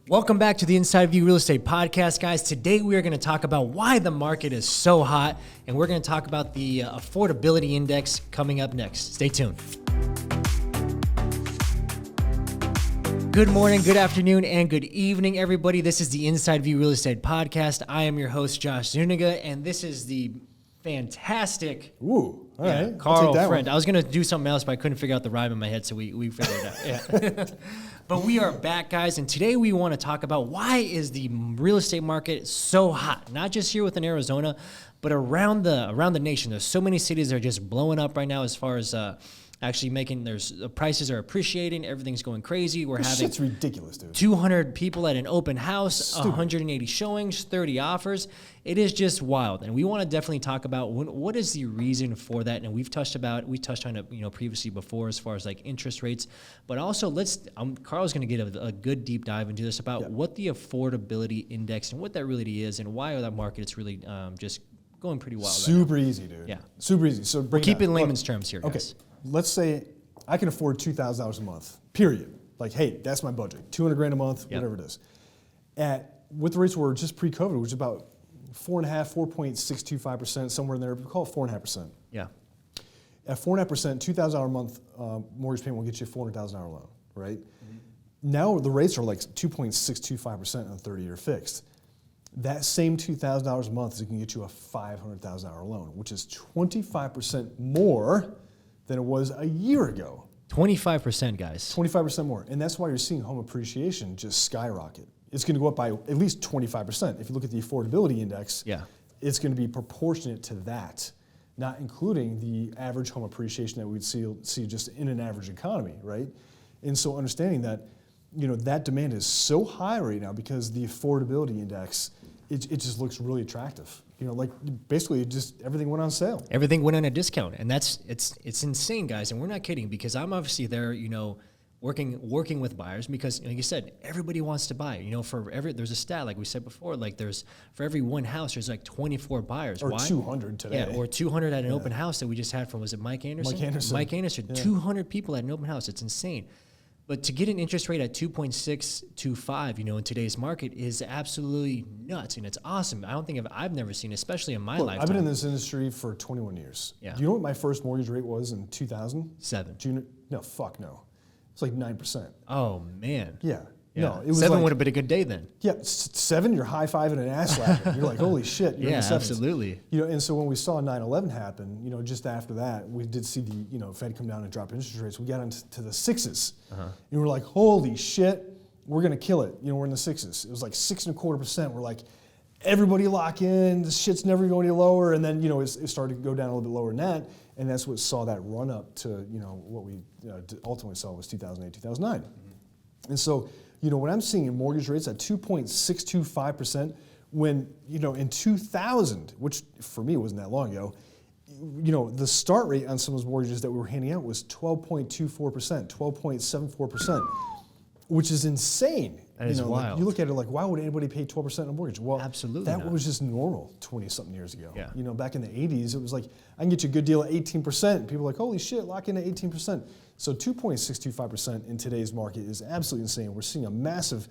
Welcome back to the Inside View Real Estate Podcast, guys. Today we are going to talk about why the market is so hot, and we're going to talk about the Affordability Index coming up next. Stay tuned. Good morning, good afternoon, and good evening, everybody. This is the Inside View Real Estate Podcast. I am your host, Josh Zuniga, and this is the fantastic Carl Friend. I was going to do something else, but I couldn't figure out the rhyme in my head, so we figured it out. Yeah. But we are back, guys, and today we want to talk about why is the real estate market so hot, not just here within Arizona, but around the nation. There's so many cities that are just blowing up right now as far as actually making, the prices are appreciating, everything's going crazy. We're having shit's ridiculous, dude. 200 people at an open house, 180 showings, 30 offers. It is just wild, and we want to definitely talk about what is the reason for that. And we touched on it, previously before, as far as like interest rates, but also Carl's going to get a good deep dive into this about what the affordability index and what that really is, and why that market is really just going pretty wild. Super easy, dude. Yeah, super easy. So we'll keep it in layman's terms here, guys. Okay, let's say I can afford $2,000 a month. Period. Like, hey, that's my budget. 200 grand a month, whatever it is. With the rates were just pre-COVID, which is about 4.625%, somewhere in there. We call it 4.5%. Yeah. At 4.5%, $2,000 a month mortgage payment will get you a $400,000 loan, right? Mm-hmm. Now the rates are like 2.625% on a 30-year fixed. That same $2,000 a month is going to get you a $500,000 loan, which is 25% more than it was a year ago. 25%, guys. 25% more. And that's why you're seeing home appreciation just skyrocket. It's going to go up by at least 25%. If you look at the affordability index, it's going to be proportionate to that, not including the average home appreciation that we'd see just in an average economy, right? And so understanding that, that demand is so high right now because the affordability index, it just looks really attractive. Basically just everything went on sale. Everything went on a discount, and it's insane, guys. And we're not kidding, because I'm obviously there, working with buyers, because like you said, everybody wants to buy. There's a stat, like we said before, like for every one house, there's like 24 buyers. Or why? 200 today. Yeah, or 200 at an open house that we just had from, was it Mike Anderson? Mike Anderson. Yeah. 200 people at an open house. It's insane. But to get an interest rate at 2.625, in today's market is absolutely nuts, and it's awesome. I don't think I've never seen, especially in my lifetime. I've been in this industry for 21 years. Yeah. Do you know what my first mortgage rate was in 2000? 7. No, fuck no. It's like 9%. Oh, man. Yeah. Yeah. No, it was 7 would have been a good day then. Yeah, 7, you're high-fiving an ass slapping. You're like, holy shit. You're in the 7s. Absolutely. And so when we saw 9/11 happen, just after that, we did see the Fed come down and drop interest rates. We got into the 6s. And we're like, holy shit, we're going to kill it. We're in the 6s. It was like 6.25%. We're like, everybody lock in. This shit's never going any lower. And then, it started to go down a little bit lower than that. And that's what saw that run up to, what we ultimately saw was 2008, 2009. And so, what I'm seeing in mortgage rates at 2.625%, when, in 2000, which for me wasn't that long ago, the start rate on some of those mortgages that we were handing out was 12.24%, 12.74%, which is insane. That is wild. You look at it like, why would anybody pay 12% on a mortgage? Well, absolutely that not. was just normal 20-something years ago. Yeah. Back in the 80s, it was like, I can get you a good deal at 18%. And people are like, holy shit, lock in at 18%. So 2.625% in today's market is absolutely insane. We're seeing a massive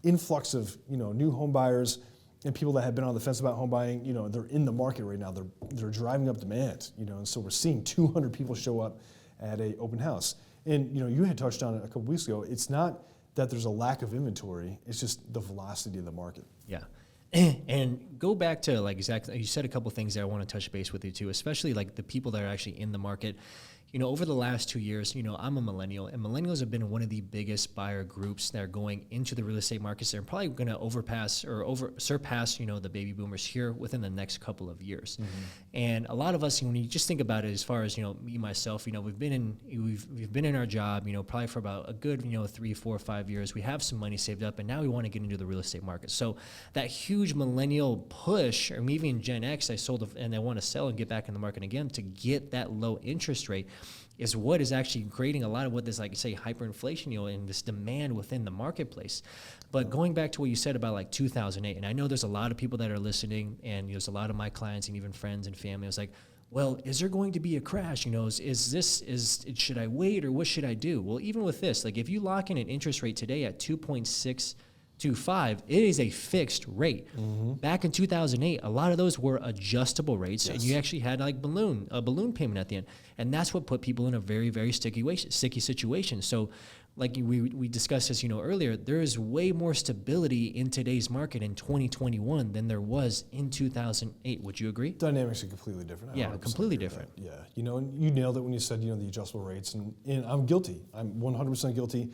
influx of, new home buyers and people that have been on the fence about home buying. They're in the market right now. They're driving up demand, and so we're seeing 200 people show up at an open house. And, you had touched on it a couple weeks ago. It's not that there's a lack of inventory. It's just the velocity of the market. Yeah. And go back to, like, exactly, you said a couple things that I want to touch base with you too, especially like the people that are actually in the market. Over the last 2 years, I'm a millennial, and millennials have been one of the biggest buyer groups that are going into the real estate markets. They're probably going to surpass, the baby boomers here within the next couple of years. Mm-hmm. And a lot of us, when you just think about it, as far as, me, myself, we've been in our job, probably for about a good, 3, 4, 5 years. We have some money saved up, and now we want to get into the real estate market. So that huge millennial push, or maybe in Gen X, and they want to sell and get back in the market again to get that low interest rate, is what is actually creating a lot of what this, like, say, hyperinflation, and this demand within the marketplace. But going back to what you said about like 2008, and I know there's a lot of people that are listening, and there's a lot of my clients and even friends and family. I was like, well, is there going to be a crash? Should I wait, or what should I do? Well, even with this, like, if you lock in an interest rate today at 2.6 2.5, it is a fixed rate. Back in 2008, a lot of those were adjustable rates, and you actually had like a balloon payment at the end, and that's what put people in a very, very sticky situation. So, like we discussed this, earlier, there is way more stability in today's market in 2021 than there was in 2008. Would you agree? Dynamics are completely different. Yeah, completely different. Yeah, and you nailed it when you said the adjustable rates, and I'm guilty. I'm 100% guilty.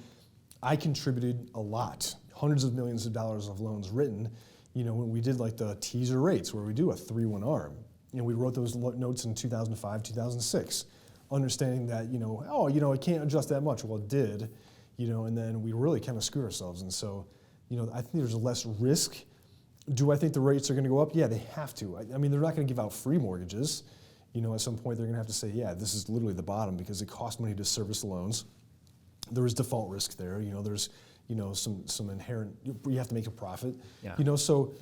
I contributed a lot, hundreds of millions of dollars of loans written, when we did like the teaser rates where we do a 3-1 ARM. We wrote those notes in 2005, 2006, understanding that, it can't adjust that much. Well, it did, and then we really kind of screwed ourselves. And so, I think there's less risk. Do I think the rates are going to go up? Yeah, they have to. I mean, they're not going to give out free mortgages. At some point they're going to have to say, yeah, this is literally the bottom because it costs money to service the loans. There is default risk there. There's some inherent. You have to make a profit. Yeah. So,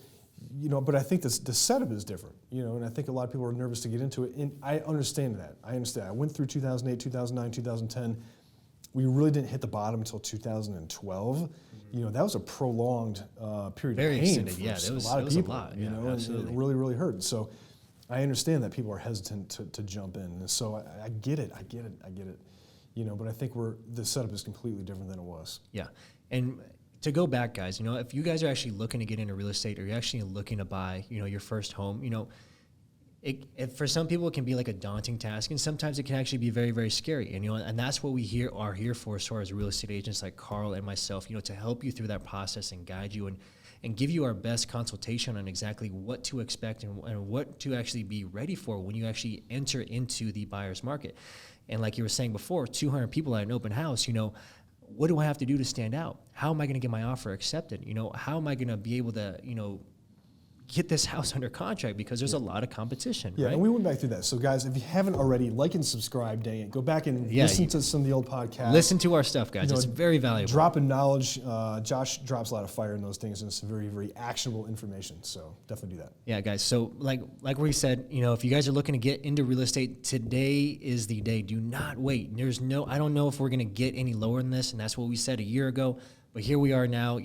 but I think the setup is different. And I think a lot of people are nervous to get into it. And I understand that. I went through 2008, 2009, 2010. We really didn't hit the bottom until 2012. That was a prolonged period Very of pain extended. for Yeah, there was a lot of people. a lot. And it really, really hurt. So I understand that people are hesitant to jump in. And so I get it. But I think the setup is completely different than it was. Yeah. And to go back, guys, if you guys are actually looking to get into real estate or you're actually looking to buy, your first home, for some people it can be like a daunting task, and sometimes it can actually be very, very scary. And that's what we are here for as far as real estate agents like Carl and myself, to help you through that process and guide you and give you our best consultation on exactly what to expect and what to actually be ready for when you actually enter into the buyer's market. And like you were saying before, 200 people at an open house, what do I have to do to stand out? How am I going to get my offer accepted? How am I going to be able to, get this house under contract, because there's a lot of competition, Yeah, right? and we went back through that. So guys, if you haven't already, like and subscribe, dang it. Go back and listen to some of the old podcasts. Listen to our stuff, guys. It's very valuable. Dropping knowledge. Josh drops a lot of fire in those things, and it's very, very actionable information. So definitely do that. Yeah, guys. So like we said, if you guys are looking to get into real estate, today is the day. Do not wait. I don't know if we're going to get any lower than this, and that's what we said a year ago. But here we are now,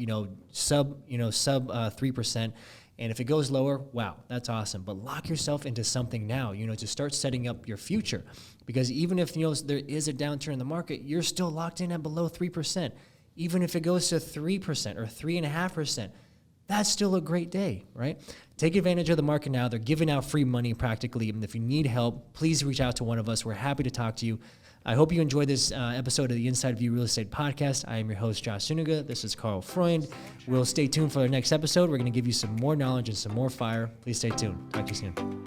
sub 3%. And if it goes lower, wow, that's awesome. But lock yourself into something now, to start setting up your future. Because even if, there is a downturn in the market, you're still locked in at below 3%. Even if it goes to 3% or 3.5%, that's still a great day, right? Take advantage of the market now. They're giving out free money practically. And if you need help, please reach out to one of us. We're happy to talk to you. I hope you enjoyed this episode of the Inside View Real Estate Podcast. I am your host, Josh Zuniga. This is Carl Freund. We'll stay tuned for our next episode. We're going to give you some more knowledge and some more fire. Please stay tuned. Talk to you soon.